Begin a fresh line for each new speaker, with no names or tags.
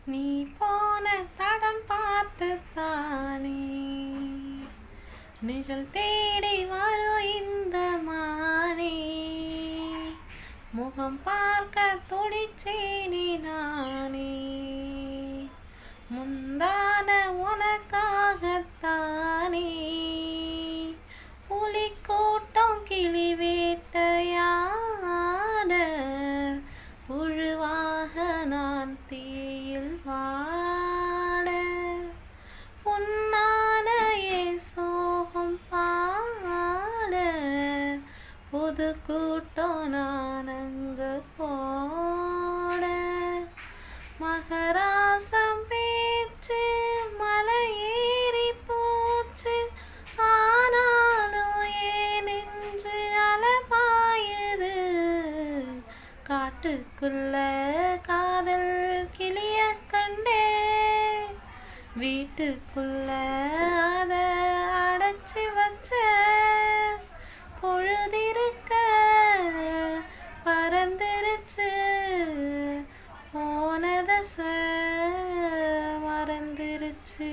நீ போன தடம் பார்த்துத்தானே நிழல் தேடி வரும் இந்த மானே முகம் பார்க்க துடிச்சேனே நானே முந்தான உனக்காகத்தானே புலிக்கூட்டம் கிளி வேட்டையாட புழுவாக நான் தீயில் வாட புன்னான சோகம் பாட புது கூட்டம் நான் அங்கு போட மகராசம் பேச்சு மலை ஏறி போச்சு ஆனாலும் ஏன் நெஞ்சு அலபாயுது காட்டுக்குள்ள காதல் கிளிய கண்டே வீட்டுக்குள்ள அத அடைச்சி வச்ச பொழுதிருக்க பறந்துருச்சு போனதச மறந்துருச்சு.